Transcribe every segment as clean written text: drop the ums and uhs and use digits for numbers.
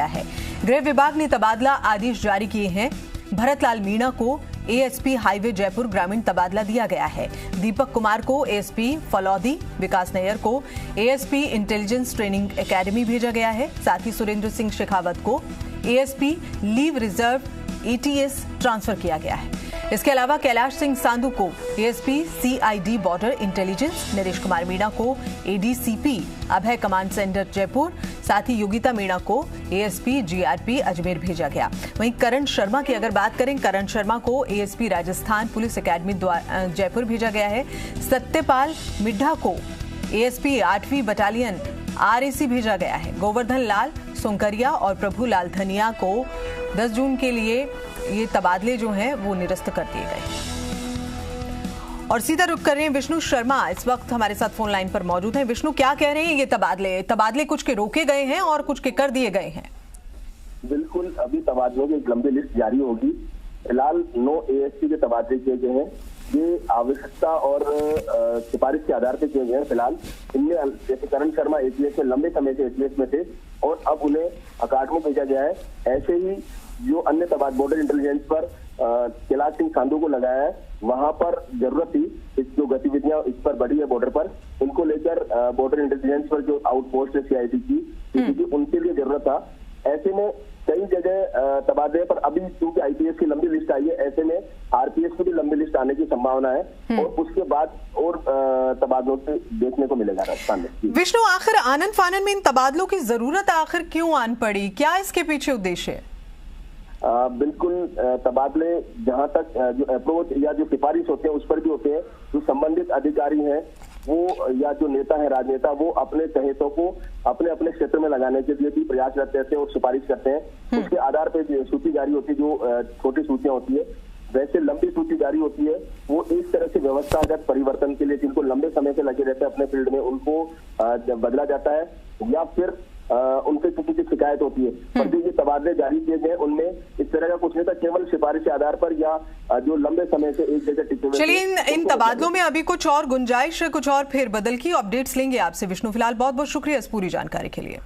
है। गृह विभाग ने तबादला आदेश जारी किए हैं। भरतलाल मीणा को एएसपी हाईवे जयपुर ग्रामीण तबादला दिया गया है। दीपक कुमार को एएसपी फलौदी, विकास नैयर को एएसपी इंटेलिजेंस ट्रेनिंग एकेडमी भेजा गया है। साथ ही सुरेंद्र सिंह शेखावत को ASP leave reserve ATS transfer किया गया है। इसके अलावा कैलाश सिंह सांधू को ASP CID border intelligence, Naresh Kumar Meena को एडीसीपी अभय कमांड सेंटर जयपुर, साथ ही योगिता मीणा को एएसपी जीआरपी अजमेर भेजा गया। वहीं करण शर्मा की अगर बात करें, करण शर्मा को ASP Rajasthan police academy Jaipur भेजा गया है। सत्यपाल मिड्ढा को एएसपी 8वीं बटालियन आरएसी भेजा गया है। गोवर्धन लाल सुंकरिया और प्रभु लाल धनिया को 10 जून के लिए ये तबादले जो हैं वो निरस्त कर दिए गए। और सीधा रुक कर रहे हैं विष्णु शर्मा, इस वक्त हमारे साथ फोन लाइन पर मौजूद हैं। विष्णु, क्या कह रहे हैं ये तबादले कुछ के रोके गए हैं और कुछ के कर दिए गए हैं? बिल्कुल, अभी तबादलों की एक लंबी लिस्ट जारी होगी। फिलहाल 9 एएसपी के तबादले किए गए हैं। ये आवश्यकता और सिफारिश के आधार पर किए गए हैं। फिलहाल इनमें जैसे करण शर्मा एटीएस में लंबे समय से एटीएस में थे और अब उन्हें अकादमी भेजा गया है। ऐसे ही जो अन्य तबादले बॉर्डर इंटेलिजेंस पर कैलाश सिंह सांधू को लगाया है, वहां पर जरूरत थी, इस जो गतिविधियां इस पर बढ़ी है बॉर्डर पर, इनको लेकर बॉर्डर इंटेलिजेंस पर जो आउटपोस्ट है सीआईडी की, क्योंकि उनके लिए जरूरत था। ऐसे में कई जगह तबादले पर अभी क्योंकि आईपीएस की लंबी लिस्ट आई है, ऐसे में आरपीएस की भी लंबी लिस्ट आने की संभावना है और उसके बाद और तबादलों से देखने को मिलेगा राजस्थान में। विष्णु, आखिर आनन फानन में इन तबादलों की जरूरत आखिर क्यों आन पड़ी? क्या इसके पीछे उद्देश्य है? बिल्कुल, तबादले जहां तक जो अप्रोच या जो सिफारिश होते हैं उस पर भी होते हैं। जो संबंधित अधिकारी हैं वो या जो नेता है राजनेता, वो अपने चहेतों को अपने अपने क्षेत्र में लगाने के लिए भी प्रयासरत रहते हैं और सिफारिश करते हैं। उसके आधार पर सूची जारी होती है, जो छोटी सूचियां होती है, वैसे लंबी सूची जारी होती है। वो एक तरह से व्यवस्थागत परिवर्तन के लिए जिनको लंबे समय से लगे रहते हैं अपने फील्ड में, उनको बदला जाता है या फिर उनके किसी की शिकायत होती है। पर जो ये तबादले जारी किए गए उनमें इस तरह का कुछ नहीं था, केवल सिफारिश के आधार पर या जो लंबे समय से एक जगह टिके हुए। चलिए, इन तबादलों में अभी कुछ और गुंजाइश, कुछ और फेरबदल की अपडेट्स लेंगे आपसे विष्णु। फिलहाल बहुत बहुत शुक्रिया इस पूरी जानकारी के लिए।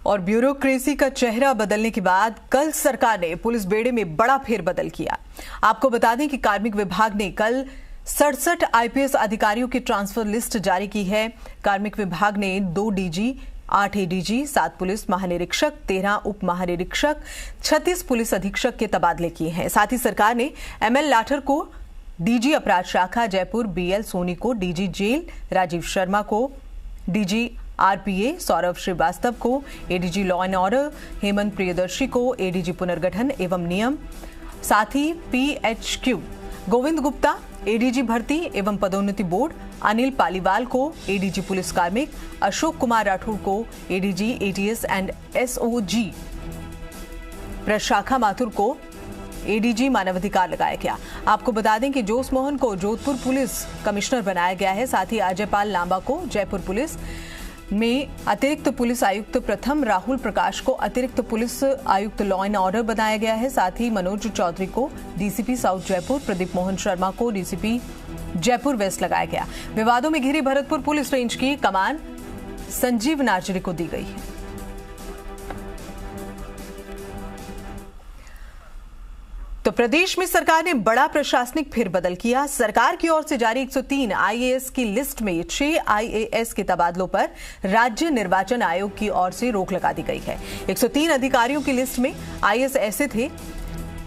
और ब्यूरोक्रेसी का चेहरा बदलने के बाद कल सरकार ने पुलिस बेड़े में बड़ा फेरबदल किया। आपको बता दें कि कार्मिक विभाग ने कल 67 आईपीएस अधिकारियों की ट्रांसफर लिस्ट जारी की है। कार्मिक विभाग ने 2 डीजी, 8 एडीजी, 7 पुलिस महानिरीक्षक, 13 उप महानिरीक्षक, 36 पुलिस अधीक्षक के तबादले किए हैं। साथ ही सरकार ने एमएल लाठर को डीजी अपराध शाखा जयपुर, बीएल सोनी को डीजी जेल, राजीव शर्मा को डीजी आरपीए, सौरभ श्रीवास्तव को ADG law and order, Hemant Priyadarshi को एडीजी पुनर्गठन एवं नियम, साथ ही पीएचक्यू गोविंद गुप्ता एडीजी भर्ती एवं पदोन्नति बोर्ड, अनिल पालीवाल को एडीजी पुलिस कार्मिक, अशोक कुमार राठौर को ADG ATS and SOG, Prashakha Mathur को एडीजी मानवाधिकार लगाया गया। आपको बता दें कि जोस मोहन को जोधपुर पुलिस कमिश्नर बनाया गया है। साथ ही अजयपाल लांबा को जयपुर पुलिस में अतिरिक्त पुलिस आयुक्त प्रथम, राहुल प्रकाश को अतिरिक्त पुलिस आयुक्त लॉ एंड ऑर्डर बनाया गया है। साथ ही मनोज चौधरी को डीसीपी साउथ जयपुर, प्रदीप मोहन शर्मा को डीसीपी जयपुर वेस्ट लगाया गया। विवादों में घिरी भरतपुर पुलिस रेंज की कमान संजीव नार्जरी को दी गई है। तो प्रदेश में सरकार ने बड़ा प्रशासनिक फेरबदल किया। सरकार की ओर से जारी 103 आईएएस की लिस्ट में 6 आईएएस के तबादलों पर राज्य निर्वाचन आयोग की ओर से रोक लगा दी गई है। 103 अधिकारियों की लिस्ट में आईएएस ऐसे थे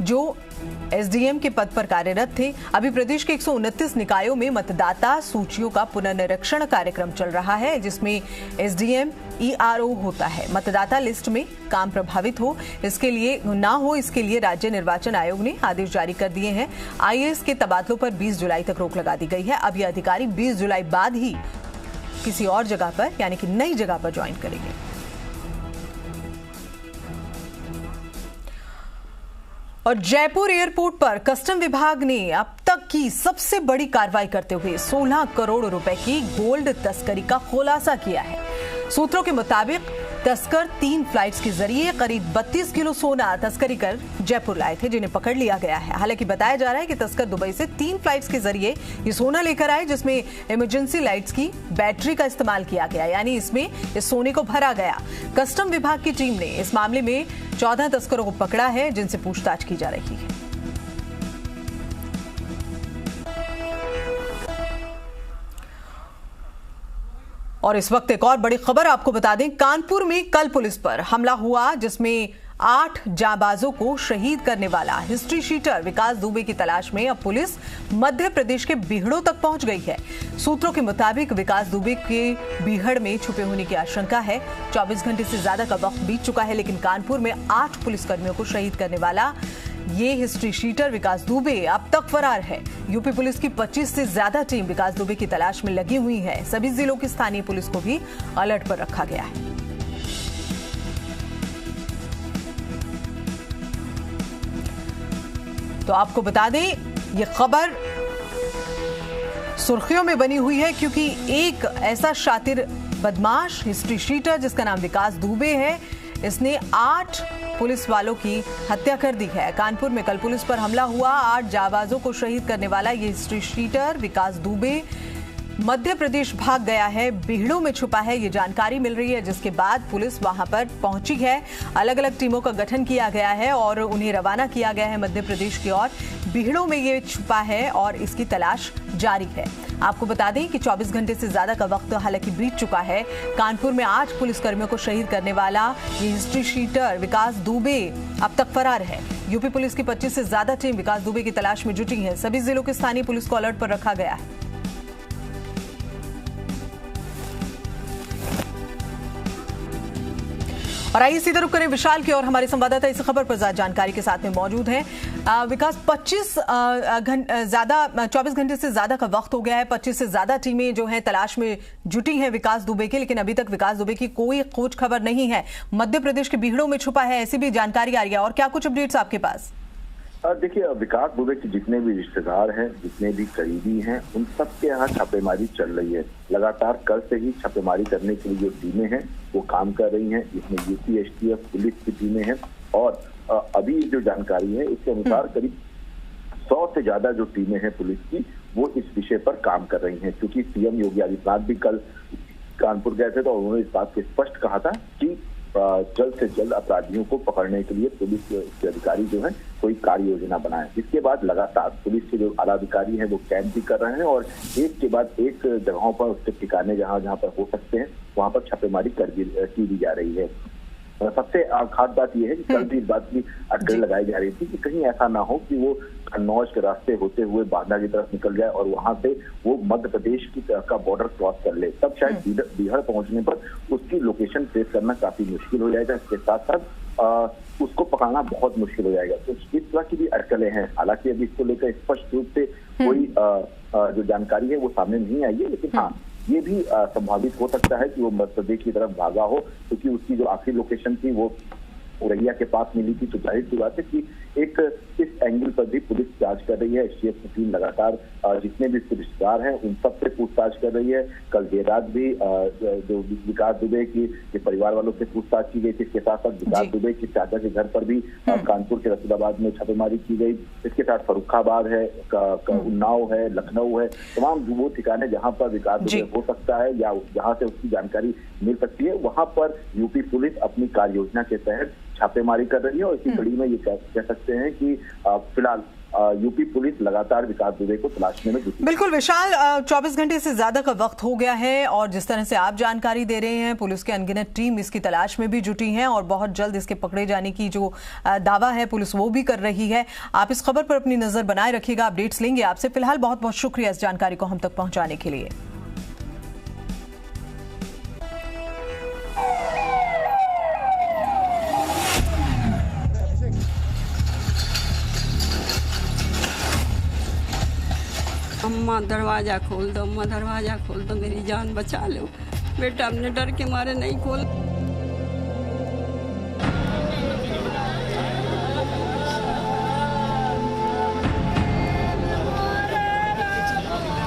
जो एसडीएम के पद पर कार्यरत थे। अभी प्रदेश के 129 निकायों में मतदाता सूचियों का पुनर्निरीक्षण कार्यक्रम चल रहा है, जिसमें एसडीएम ईआरओ होता है। मतदाता लिस्ट में काम प्रभावित हो इसके लिए राज्य निर्वाचन आयोग ने आदेश जारी कर दिए हैं। आईएएस के तबादलों पर 20 जुलाई तक रोक लगा दी गई है। अब ये अधिकारी 20 जुलाई बाद ही किसी और जगह पर यानी कि नई जगह पर ज्वाइन करेंगे। और जयपुर एयरपोर्ट पर कस्टम विभाग ने अब तक की सबसे बड़ी कार्रवाई करते हुए 16 करोड़ रुपए की गोल्ड तस्करी का खुलासा किया है। सूत्रों के मुताबिक तस्कर 3 फ्लाइट्स के जरिए करीब 32 किलो सोना तस्करी कर जयपुर लाए थे, जिन्हें पकड़ लिया गया है। हालांकि बताया जा रहा है कि तस्कर दुबई से 3 फ्लाइट्स के जरिए ये सोना लेकर आए, जिसमें इमरजेंसी लाइट्स की बैटरी का इस्तेमाल किया गया, यानी इसमें इस सोने को भरा गया। कस्टम विभाग की टीम ने इस मामले में 14 तस्करों को पकड़ा है, जिनसे पूछताछ की जा रही है। और इस वक्त एक और बड़ी खबर आपको बता दें, कानपुर में कल पुलिस पर हमला हुआ, जिसमें 8 जाबाजों को शहीद करने वाला हिस्ट्री शीटर विकास दुबे की तलाश में अब पुलिस मध्य प्रदेश के बीहड़ों तक पहुंच गई है। सूत्रों के मुताबिक विकास दुबे के बीहड़ में छुपे होने की आशंका है। 24 घंटे से ज्यादा का वक्त बीत चुका है, लेकिन कानपुर में 8 पुलिसकर्मियों को शहीद करने वाला ये हिस्ट्री शीटर विकास दुबे अब तक फरार है। यूपी पुलिस की 25 से ज्यादा टीम विकास दुबे की तलाश में लगी हुई है। सभी जिलों की स्थानीय पुलिस को भी अलर्ट पर रखा गया है। तो आपको बता दें, ये खबर सुर्खियों में बनी हुई है, क्योंकि एक ऐसा शातिर बदमाश हिस्ट्री शीटर जिसका नाम विकास दुबे है, इसने 8 पुलिस वालों की हत्या कर दी है। कानपुर में कल पुलिस पर हमला हुआ, 8 जाबाजों को शहीद करने वाला ये हिस्ट्री शीटर विकास दुबे मध्य प्रदेश भाग गया है, बीहड़ों में छुपा है, ये जानकारी मिल रही है, जिसके बाद पुलिस वहां पर पहुंची है। अलग अलग टीमों का गठन किया गया है और उन्हें रवाना किया गया है मध्य प्रदेश की ओर। बीहड़ों में ये छुपा है और इसकी तलाश जारी है। आपको बता दें कि 24 घंटे से ज्यादा का वक्त हालांकि बीत चुका है। कानपुर में 8 पुलिसकर्मियों को शहीद करने वाला ये हिस्ट्री शीटर विकास दुबे अब तक फरार है। यूपी पुलिस की 25 से ज्यादा टीम विकास दुबे की तलाश में जुटी है। सभी जिलों की स्थानीय पुलिस को अलर्ट पर रखा गया है। और आइए सीधे रुक करें विशाल की और हमारे संवाददाता इस खबर पर ज्यादा जानकारी के साथ में मौजूद हैं। विकास, 24 घंटे से ज्यादा का वक्त हो गया है, 25 से ज्यादा टीमें जो हैं तलाश में जुटी हैं विकास दुबे की, लेकिन अभी तक विकास दुबे की कोई खोज खबर नहीं है। मध्य प्रदेश के बीहड़ों में छुपा है, ऐसी भी जानकारी आ रही है। और क्या कुछ अपडेट्स आपके पास? देखिए, विकास दुबे के जितने भी रिश्तेदार हैं, जितने भी करीबी हैं, उन सब के यहाँ छापेमारी चल रही है। लगातार कल से ही छापेमारी करने के लिए जो टीमें हैं वो काम कर रही हैं। इसमें यूपी एसटीएफ पुलिस की टीमें हैं और अभी जो जानकारी है इसके अनुसार करीब 100 से ज्यादा जो टीमें हैं पुलिस की, वो इस विषय पर काम कर रही हैं। क्योंकि सीएम योगी आदित्यनाथ भी कल कानपुर गए थे, तो उन्होंने इस बात को स्पष्ट कहा था कि जल्द से जल्द अपराधियों को पकड़ने के लिए पुलिस के अधिकारी जो है कोई कार्य योजना बनाए। इसके बाद लगातार पुलिस के जो आला अधिकारी हैं वो कैंप भी कर रहे हैं और एक के बाद एक जगहों पर उसके ठिकाने जहां जहां पर हो सकते हैं वहां पर छापेमारी की दी जा रही है। सबसे खास बात यह है कि कल भी इस बात की अटकलें लगाई जा रही थी कि कहीं ऐसा ना हो कि वो कन्नौज के रास्ते होते हुए बांदा की तरफ निकल जाए और वहां से वो मध्य प्रदेश की का बॉर्डर क्रॉस कर ले। तब शायद बीहड़ पहुंचने पर उसकी लोकेशन ट्रेस करना काफी मुश्किल हो जाएगा। इसके साथ साथ उसको पकड़ना बहुत मुश्किल हो जाएगा। तो इस तरह की भी अटकलें हैं। हालांकि अभी इसको लेकर स्पष्ट रूप से कोई जो जानकारी है वो सामने नहीं आई है, लेकिन हाँ, ये भी संभावित हो सकता है कि वो मध्य प्रदेश की तरफ भागा हो, क्योंकि उसकी जो आखिरी लोकेशन थी वो उरैया के पास मिली थी। तो जाहिर सी बात है कि एक इस एंगल पर भी पुलिस जांच कर रही है। एसटीएफ की टीम लगातार जितने भी रिश्तेदार हैं उन सबसे पूछताछ कर रही है। कल देर रात भी जो विकास दुबे के परिवार वालों से पूछताछ की गई थी। इसके साथ साथ विकास दुबे के चाचा के घर पर भी कानपुर के रसूलाबाद में छापेमारी की गई। इसके साथ फर्रुखाबाद है, उन्नाव है, लखनऊ है, तमाम वो ठिकाने जहां पर विकास दुबे हो सकता है या जहां से उसकी जानकारी मिल सकती है, वहां पर यूपी पुलिस अपनी कार्य योजना के तहत छापेमारी कर रही है। और इसी कड़ी में ये कह सकते हैं कि फिलहाल यूपी पुलिस लगातार विकास दुबे को तलाशने में जुटी। बिल्कुल विशाल, 24 घंटे से ज्यादा का वक्त हो गया है और जिस तरह से आप जानकारी दे रहे हैं, पुलिस की अनगिनत टीम इसकी तलाश में भी जुटी है और बहुत जल्द इसके पकड़े जाने की जो दावा है पुलिस वो भी कर रही है। आप इस खबर पर अपनी नजर बनाए रखिएगा, अपडेट्स लेंगे आपसे। फिलहाल बहुत बहुत शुक्रिया इस जानकारी को हम तक पहुंचाने के लिए। अम्मा दरवाजा खोल दो, अम्मा दरवाजा खोल दो, मेरी जान बचा लो। बेटा हमने डर के मारे नहीं खोल।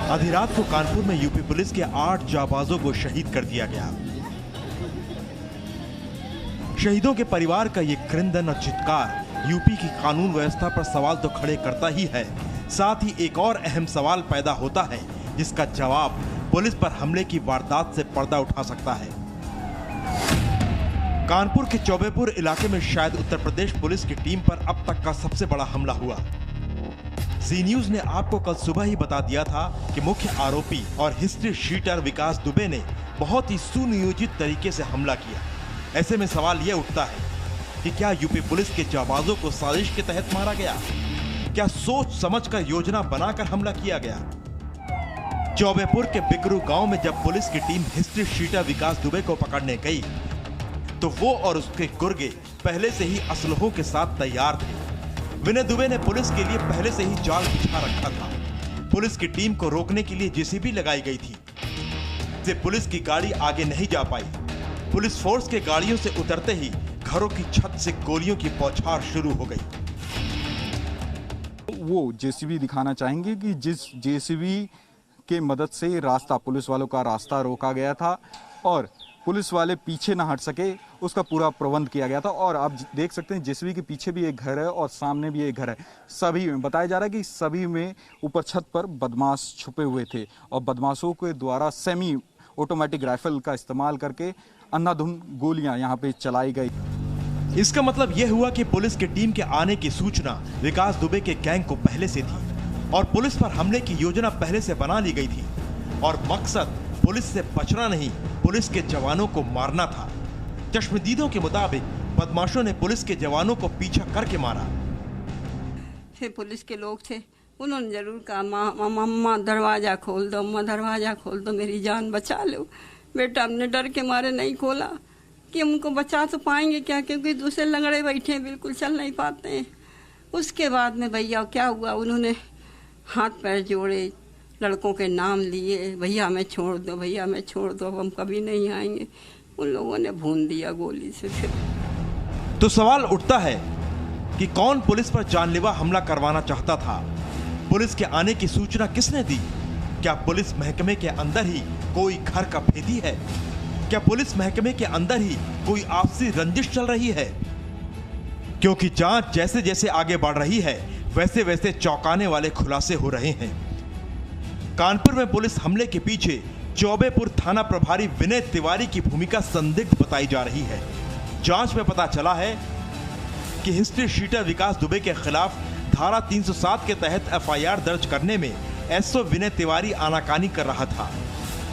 आधी रात को कानपुर में यूपी पुलिस के 8 जाबाजों को शहीद कर दिया गया। शहीदों के परिवार का ये क्रंदन और चित्कार यूपी की कानून व्यवस्था पर सवाल तो खड़े करता ही है, साथ ही एक और अहम सवाल पैदा होता है जिसका जवाब पुलिस पर हमले की वारदात से पर्दा उठा सकता है। कानपुर के चौबेपुर इलाके में शायद उत्तर प्रदेश पुलिस की टीम पर अब तक का सबसे बड़ा हमला हुआ। जी न्यूज ने आपको कल सुबह ही बता दिया था कि मुख्य आरोपी और हिस्ट्री शीटर विकास दुबे ने बहुत ही सुनियोजित तरीके से हमला किया। ऐसे में सवाल यह उठता है कि क्या यूपी पुलिस के जाबाजों को साजिश के तहत मारा गया? क्या सोच समझकर योजना बनाकर हमला किया गया? चौबेपुर के बिकरू गांव में जब पुलिस की टीम हिस्ट्री शीटर विकास दुबे को पकड़ने गई तो वो और उसके गुर्गे पहले से ही असलहों के साथ तैयार थे। विनय दुबे ने पुलिस के लिए पहले से ही जाल बिछा रखा था। पुलिस की टीम को रोकने के लिए जेसीबी लगाई गई थी, से पुलिस की गाड़ी आगे नहीं जा पाई। पुलिस फोर्स के गाड़ियों से उतरते ही घरों की छत से गोलियों की बौछार शुरू हो गई। वो जेसीबी दिखाना चाहेंगे कि जिस जेसीबी के मदद से रास्ता पुलिस वालों का रास्ता रोका गया था और पुलिस वाले पीछे ना हट सके, उसका पूरा प्रबंध किया गया था। और आप देख सकते हैं जेसीबी के पीछे भी एक घर है और सामने भी एक घर है। सभी में बताया जा रहा है कि सभी में ऊपर छत पर बदमाश छुपे हुए थे और बदमाशों के द्वारा सेमी ऑटोमेटिक राइफल का इस्तेमाल करके अंधाधुंध गोलियां यहां पे चलाई गई। इसका मतलब यह हुआ कि पुलिस की टीम के आने की सूचना विकास दुबे के गैंग को पहले से थी और पुलिस पर हमले की योजना पहले से बना ली गई थी और मकसद पुलिस से बचना नहीं, पुलिस के जवानों को मारना था। चश्मदीदों के मुताबिक बदमाशों ने पुलिस के जवानों को पीछा करके मारा। फिर पुलिस के लोग थे, उन्होंने जरूर कहा मम्मा दरवाजा खोल दो, अम्मा दरवाजा खोल दो, मेरी जान बचा लो। बेटा हमने डर के मारे नहीं खोला कि हमको बचा तो पाएंगे क्या, क्योंकि दूसरे लंगड़े बैठे हैं, बिल्कुल चल नहीं पाते हैं। उसके बाद में भैया क्या हुआ, उन्होंने हाथ पैर जोड़े, लड़कों के नाम लिए, भैया हमें छोड़ दो, भैया हमें छोड़ दो, अब हम कभी नहीं आएंगे। उन लोगों ने भून दिया गोली से। फिर तो सवाल उठता है कि कौन पुलिस पर जानलेवा हमला करवाना चाहता था? पुलिस के आने की सूचना किसने दी? क्या पुलिस महकमे के अंदर ही कोई घर का भेदी है? क्या पुलिस महकमे के अंदर ही कोई आपसी रंजिश चल रही है? क्योंकि जांच जैसे जैसे आगे बढ़ रही है वैसे वैसे चौंकाने वाले खुलासे हो रहे हैं। कानपुर में पुलिस हमले के पीछे चौबेपुर थाना प्रभारी विनय तिवारी की भूमिका संदिग्ध बताई जा रही है। जांच में पता चला है कि हिस्ट्री शीटर विकास दुबे के खिलाफ धारा 307 के तहत एफआईआर दर्ज करने में एसओ विनय तिवारी आनाकानी कर रहा था।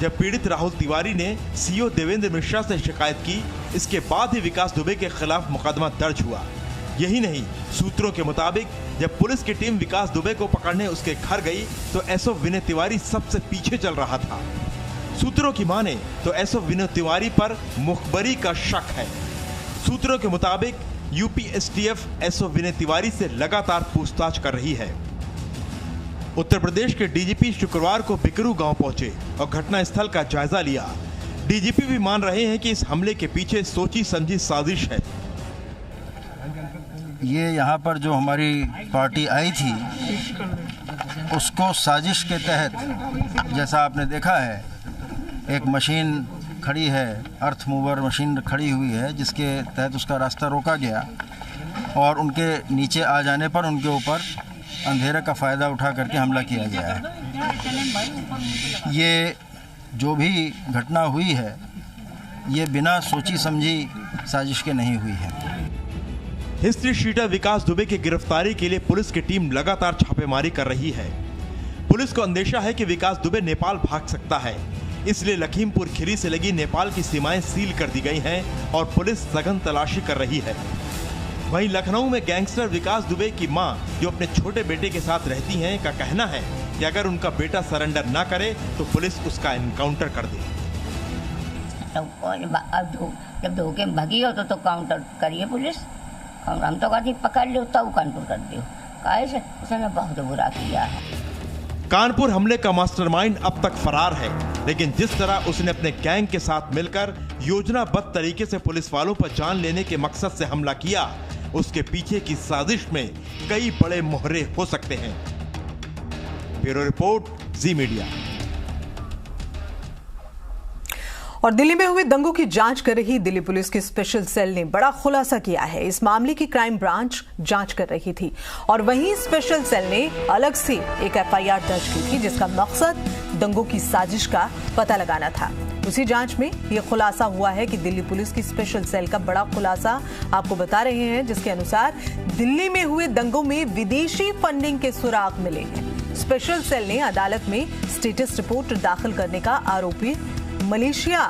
जब पीड़ित राहुल तिवारी ने सीओ देवेंद्र मिश्रा से शिकायत की, इसके बाद ही विकास दुबे के खिलाफ मुकदमा दर्ज हुआ। यही नहीं, सूत्रों के मुताबिक जब पुलिस की टीम विकास दुबे को पकड़ने उसके घर गई तो एसओ विनय तिवारी सबसे पीछे चल रहा था। सूत्रों की माने तो एसओ विनय तिवारी पर मुखबरी का शक है। सूत्रों के मुताबिक UP STF SO Vinay Tiwari से लगातार पूछताछ कर रही है। उत्तर प्रदेश के डीजीपी शुक्रवार को बिकरू गांव पहुंचे और घटनास्थल का जायजा लिया। डीजीपी भी मान रहे हैं कि इस हमले के पीछे सोची समझी साजिश है। ये यहाँ पर जो हमारी पार्टी आई थी उसको साजिश के तहत, जैसा आपने देखा है, एक मशीन खड़ी है, अर्थ मूवर मशीन खड़ी हुई है, जिसके तहत उसका रास्ता रोका गया और उनके नीचे आ जाने पर उनके ऊपर अंधेरे का फ़ायदा उठा करके हमला किया गया है। ये जो भी घटना हुई है ये बिना सोची समझी साजिश के नहीं हुई है। हिस्ट्री शीटर विकास दुबे की गिरफ्तारी के लिए पुलिस की टीम लगातार छापेमारी कर रही है। पुलिस को अंदेशा है कि विकास दुबे नेपाल भाग सकता है, इसलिए लखीमपुर खीरी से लगी नेपाल की सीमाएं सील कर दी गई हैं और पुलिस सघन तलाशी कर रही है। वहीं लखनऊ में गैंगस्टर विकास दुबे की मां, जो अपने छोटे बेटे के साथ रहती हैं, का कहना है कि अगर उनका बेटा सरेंडर ना करे तो पुलिस उसका एनकाउंटर कर दे। जब धोखे भागी हो तो काउंटर करिए पुलिस, और हम तो कहते पकड़ लो तब काउंटर कर दो। कैसे उसने बहुत बुरा किया है। कानपुर हमले का मास्टरमाइंड अब तक फरार है, लेकिन जिस तरह उसने अपने गैंग के साथ मिलकर योजनाबद्ध तरीके से पुलिस वालों पर जान लेने के मकसद से हमला किया, उसके पीछे की साजिश में कई बड़े मोहरे हो सकते हैं। ब्यूरो रिपोर्ट, जी मीडिया। और दिल्ली में हुए दंगों की जांच कर रही दिल्ली पुलिस की स्पेशल सेल ने बड़ा खुलासा किया है। इस मामले की क्राइम ब्रांच जांच कर रही थी और वहीं स्पेशल सेल ने अलग से एक एफआईआर दर्ज की थी, जिसका मकसद दंगों की साजिश का पता लगाना था। उसी जांच में यह खुलासा हुआ है कि दिल्ली पुलिस की स्पेशल सेल का बड़ा खुलासा आपको बता रहे हैं, जिसके अनुसार दिल्ली में हुए दंगों में विदेशी फंडिंग के सुराग मिले हैं। स्पेशल सेल ने अदालत में स्टेटस रिपोर्ट दाखिल करने का आरोपी मलेशिया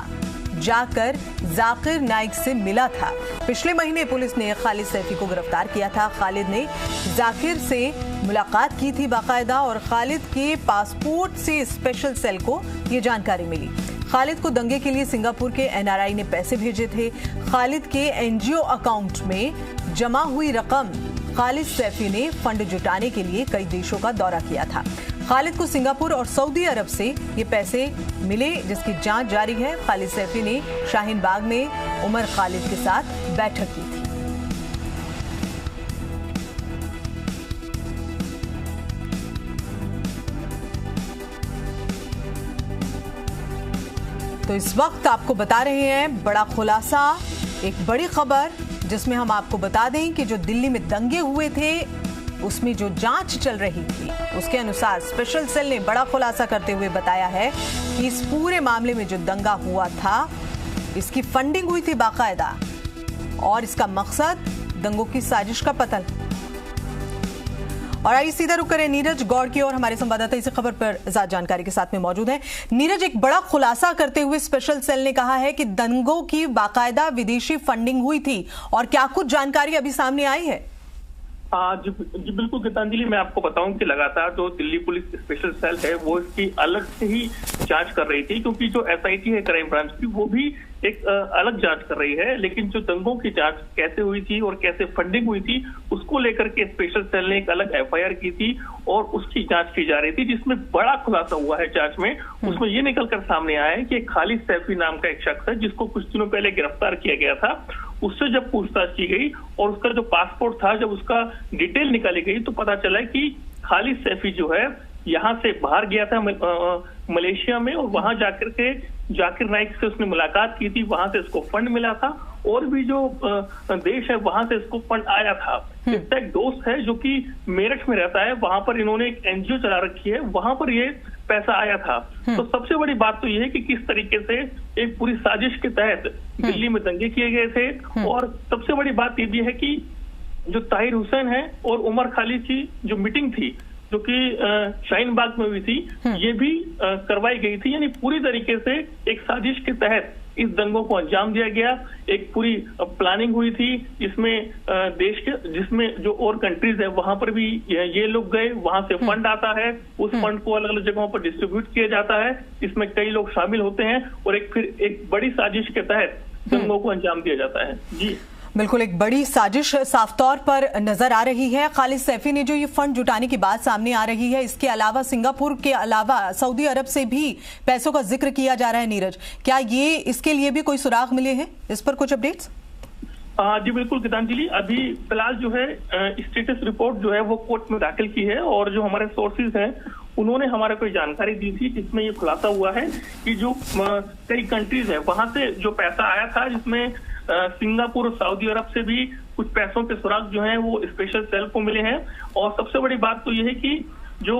जाकर जाकिर नाइक से मिला था। पिछले महीने पुलिस ने खालिद सैफी को गिरफ्तार किया था। खालिद ने जाकिर से मुलाकात की थी बाकायदा और खालिद के पासपोर्ट से स्पेशल सेल को यह जानकारी मिली। खालिद को दंगे के लिए सिंगापुर के एनआरआई ने पैसे भेजे थे। खालिद के एनजीओ अकाउंट में जमा हुई रकम खालिद सैफी ने फंड जुटाने के लिए कई देशों का दौरा किया था। खालिद को सिंगापुर और सऊदी अरब से ये पैसे मिले, जिसकी जांच जारी है। खालिद सैफी ने शाहीन बाग में उमर खालिद के साथ बैठक की थी। तो इस वक्त आपको बता रहे हैं बड़ा खुलासा, एक बड़ी खबर जिसमें हम आपको बता दें कि जो दिल्ली में दंगे हुए थे उसमें जो जांच चल रही थी उसके अनुसार स्पेशल सेल ने बड़ा खुलासा करते हुए बताया है कि इस पूरे मामले में जो दंगा हुआ था इसकी फंडिंग हुई थी बाकायदा और इसका मकसद दंगों की साजिश का पता। और आइए सीधा रुक करें नीरज गौड़ की ओर। हमारे संवाददाता इसी खबर पर ज्यादा जानकारी के साथ में मौजूद हैं। नीरज, एक बड़ा खुलासा करते हुए स्पेशल सेल ने कहा है कि दंगों की बाकायदा विदेशी फंडिंग हुई थी और क्या कुछ जानकारी अभी सामने आई है? जी बिल्कुल गीतांजलि, मैं आपको बताऊं कि लगातार जो दिल्ली पुलिस स्पेशल सेल है वो इसकी अलग से ही जांच कर रही थी, क्योंकि जो एसआईटी है क्राइम ब्रांच की वो भी एक अलग जांच कर रही है। लेकिन जो दंगों की जांच कैसे हुई थी और कैसे फंडिंग हुई थी उसको लेकर के स्पेशल सेल ने एक अलग एफआईआर की थी और उसकी जांच की जा रही थी, जिसमें बड़ा खुलासा हुआ है जांच में। उसमें ये निकलकर सामने आया है कि खालिद सैफी नाम का एक शख्स है जिसको कुछ दिनों पहले गिरफ्तार किया गया था। उससे जब पूछताछ की गई और उसका जो पासपोर्ट था, जब उसका डिटेल निकाली गई तो पता चला कि खालिद सैफी जो है यहाँ से बाहर गया था मलेशिया में और वहां जाकर के जाकिर नाइक से उसने मुलाकात की थी, वहां से इसको फंड मिला था और भी जो देश है वहां से इसको फंड आया था। इसका एक दोस्त है जो कि मेरठ में रहता है, वहां पर इन्होंने एक एनजीओ चला रखी है, वहां पर ये पैसा आया था। तो सबसे बड़ी बात तो ये है कि किस तरीके से एक पूरी साजिश के तहत दिल्ली में दंगे किए गए थे। और सबसे बड़ी बात ये भी है कि जो ताहिर हुसैन है और उमर खालिद की जो मीटिंग थी जो कि शाहीन बाग में हुई थी, ये भी करवाई गई थी। यानी पूरी तरीके से एक साजिश के तहत इस दंगों को अंजाम दिया गया। एक पूरी प्लानिंग हुई थी जिसमें देश के जिसमें जो और कंट्रीज है वहां पर भी ये लोग गए, वहां से फंड आता है, उस फंड को अलग अलग जगहों पर डिस्ट्रीब्यूट किया जाता है, इसमें कई लोग शामिल होते हैं और फिर एक बड़ी साजिश के तहत दंगों को अंजाम दिया जाता है। जी बिल्कुल, एक बड़ी साजिश साफ तौर पर नजर आ रही है। खालिद सैफी ने जो ये फंड जुटाने की बात सामने आ रही है, इसके अलावा सिंगापुर के अलावा सऊदी अरब से भी पैसों का जिक्र किया जा रहा है। नीरज, क्या ये इसके लिए भी कोई सुराग मिले हैं? इस पर कुछ अपडेट्स? जी बिल्कुल गीतांजलि, अभी फिलहाल जो है स्टेटस रिपोर्ट जो है वो कोर्ट में दाखिल की है और जो हमारे सोर्सेज हैं उन्होंने हमारे को जानकारी दी थी जिसमें ये खुलासा हुआ है कि जो कई कंट्रीज है वहां से जो पैसा आया था, जिसमें सिंगापुर और सऊदी अरब से भी कुछ पैसों के सुराग जो हैं वो स्पेशल सेल को मिले हैं। और सबसे बड़ी बात तो ये है कि जो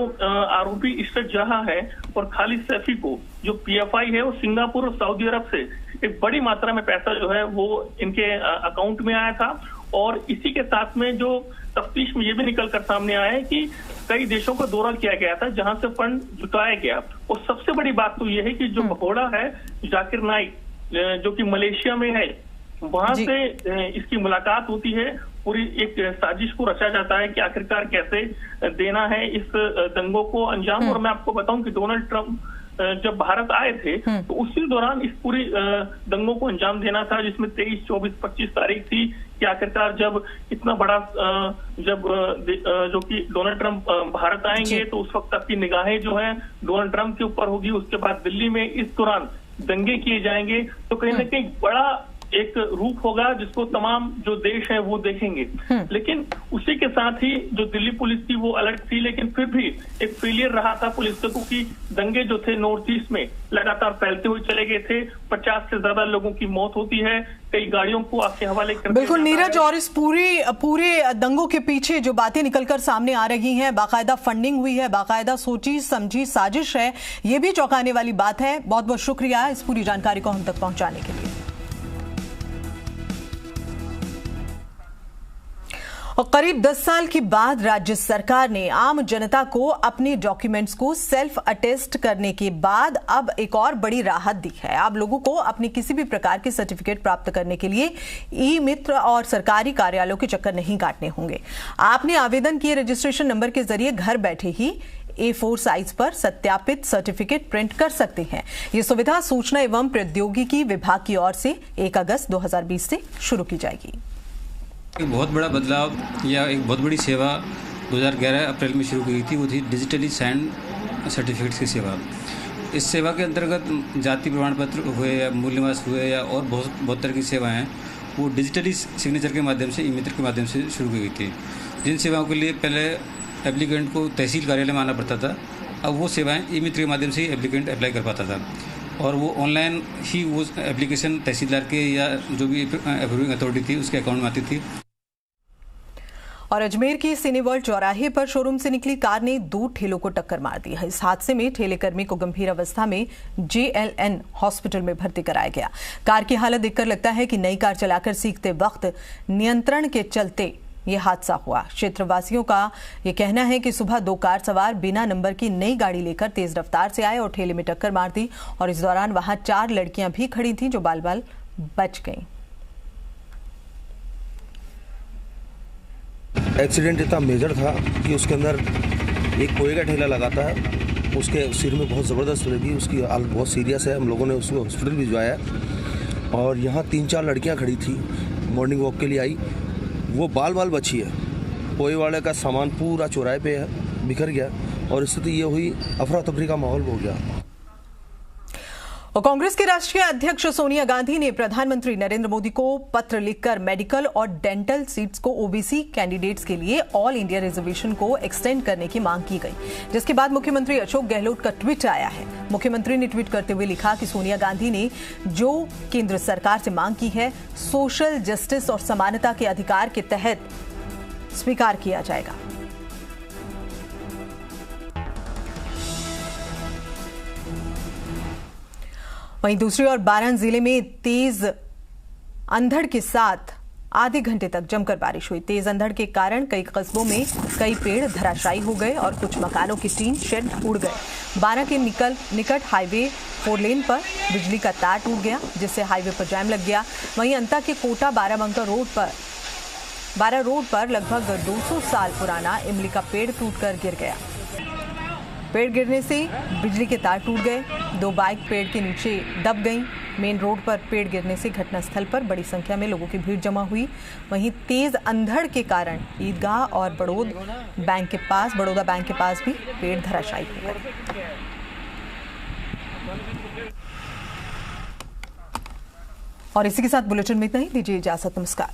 आरोपी इशरत जहां है और खालिद सैफी को जो पीएफआई है वो सिंगापुर और सऊदी अरब से एक बड़ी मात्रा में पैसा जो है वो इनके अकाउंट में आया था। और इसी के साथ में जो तफ्तीश में ये भी निकल कर सामने आया है कि कई देशों का दौरा किया गया था जहां से फंड जुटाया गया। और सबसे बड़ी बात तो ये है कि जो भगोड़ा है जाकिर नाइक जो कि मलेशिया में है, वहां से इसकी मुलाकात होती है, पूरी एक साजिश को रचा जाता है कि आखिरकार कैसे देना है इस दंगों को अंजाम। और मैं आपको बताऊं कि डोनाल्ड ट्रंप जब भारत आए थे तो उसी दौरान इस पूरी दंगों को अंजाम देना था, जिसमें 23, 24, 25 तारीख थी कि आखिरकार जब इतना बड़ा जब जो कि डोनाल्ड ट्रंप भारत आएंगे तो उस वक्त आपकी निगाहें जो है डोनाल्ड ट्रंप के ऊपर होगी। उसके बाद दिल्ली में इस दौरान दंगे किए जाएंगे, तो कहीं ना कहीं बड़ा एक रूप होगा जिसको तमाम जो देश है वो देखेंगे। लेकिन उसी के साथ ही जो दिल्ली पुलिस थी वो अलर्ट थी, लेकिन फिर भी एक फेलियर रहा था पुलिस का, क्योंकि दंगे जो थे नॉर्थ ईस्ट में लगातार फैलते हुए चले गए थे। 50 से ज्यादा लोगों की मौत होती है, कई गाड़ियों को आग के हवाले कर। बिल्कुल नीरज, और इस पूरे दंगों के पीछे जो बातें निकलकर सामने आ रही हैं, बाकायदा फंडिंग हुई है, बाकायदा सोची समझी साजिश है, ये भी चौंकाने वाली बात है। बहुत बहुत शुक्रिया इस पूरी जानकारी को हम तक पहुंचाने के लिए। और करीब 10 साल के बाद राज्य सरकार ने आम जनता को अपने डॉक्यूमेंट्स को सेल्फ अटेस्ट करने के बाद अब एक और बड़ी राहत दी है। अब लोगों को अपने किसी भी प्रकार के सर्टिफिकेट प्राप्त करने के लिए ई मित्र और सरकारी कार्यालयों के चक्कर नहीं काटने होंगे। आपने आवेदन किए रजिस्ट्रेशन नंबर के जरिए घर बैठे ही A4 साइज पर सत्यापित सर्टिफिकेट प्रिंट कर सकते हैं। ये सुविधा सूचना एवं प्रौद्योगिकी विभाग की ओर से 1 अगस्त 2020 से शुरू की जाएगी। एक बहुत बड़ा बदलाव या एक बहुत बड़ी सेवा 2011 अप्रैल में शुरू की थी, वो थी डिजिटली साइंड सर्टिफिकेट्स की सेवा। इस सेवा के अंतर्गत जाति प्रमाण पत्र हुए या मूल्यवास हुए या और बहुत तरह की सेवाएं हैं, वो डिजिटली सिग्नेचर के माध्यम से, ई मित्र के माध्यम से शुरू की गई थी। जिन सेवाओं के लिए पहले एप्लीकेंट को तहसील कार्यालय में आना पड़ता था, अब वो सेवाएं ई मित्र के माध्यम से ही एप्लीकेंट अप्लाई कर पाता था और वो ऑनलाइन ही वो एप्लीकेशन तहसीलदार के या जो भी अप्रूविंग अथॉरिटी थी उसके अकाउंट में आती थी। और अजमेर की सिनेवर्ल्ड चौराहे पर शोरूम से निकली कार ने 2 ठेलों को टक्कर मार दी है। इस हादसे में ठेले कर्मी को गंभीर अवस्था में JLN हॉस्पिटल में भर्ती कराया गया। कार की हालत देखकर लगता है कि नई कार चलाकर सीखते वक्त नियंत्रण के चलते ये हादसा हुआ। क्षेत्रवासियों का ये कहना है कि सुबह 2 कार सवार बिना नंबर की नई गाड़ी लेकर तेज रफ्तार से आए और ठेले में टक्कर मार दी और इस दौरान वहां 4 लड़कियां भी खड़ी थीं जो बाल बाल बच गईं। एक्सीडेंट इतना मेजर था कि उसके अंदर एक पोहे का ठेला लगाता है, उसके सिर में बहुत ज़बरदस्त लगी, उसकी हालत बहुत सीरियस है। हम लोगों ने उसको हॉस्पिटल भिजवाया और यहाँ 3-4 लड़कियाँ खड़ी थी, मॉर्निंग वॉक के लिए आई, वो बाल बाल बची है। पोहे वाले का सामान पूरा चौराहे पे है, बिखर गया और स्थिति ये हुई, अफरा तफरी का माहौल हो गया। और कांग्रेस के राष्ट्रीय अध्यक्ष सोनिया गांधी ने प्रधानमंत्री नरेंद्र मोदी को पत्र लिखकर मेडिकल और डेंटल सीट्स को ओबीसी कैंडिडेट्स के लिए ऑल इंडिया रिजर्वेशन को एक्सटेंड करने की मांग की गई, जिसके बाद मुख्यमंत्री अशोक गहलोत का ट्वीट आया है। मुख्यमंत्री ने ट्वीट करते हुए लिखा कि सोनिया गांधी ने जो केंद्र सरकार से मांग की है, सोशल जस्टिस और समानता के अधिकार के तहत स्वीकार किया जाएगा। वहीं दूसरी ओर बारां जिले में तेज अंधड़ के साथ आधे घंटे तक जमकर बारिश हुई। तेज अंधड़ के कारण कई कस्बों में कई पेड़ धराशायी हो गए और कुछ मकानों के टीन शेड उड़ गए। बारां के निकट हाईवे 4 लेन पर बिजली का तार टूट गया, जिससे हाईवे पर जाम लग गया। वहीं अंता के कोटा बाराबंका रोड पर लगभग 200 साल पुराना इमली का पेड़ टूटकर गिर गया। पेड़ गिरने से बिजली के तार टूट गए, 2 बाइक पेड़ के नीचे दब गईं। मेन रोड पर पेड़ गिरने से घटनास्थल पर बड़ी संख्या में लोगों की भीड़ जमा हुई। वहीं तेज अंधड़ के कारण ईदगाह और बड़ौदा बैंक के पास भी पेड़ धराशायी हो गए। और इसी के साथ बुलेटिन में इतना ही, दीजिए इजाजत, नमस्कार।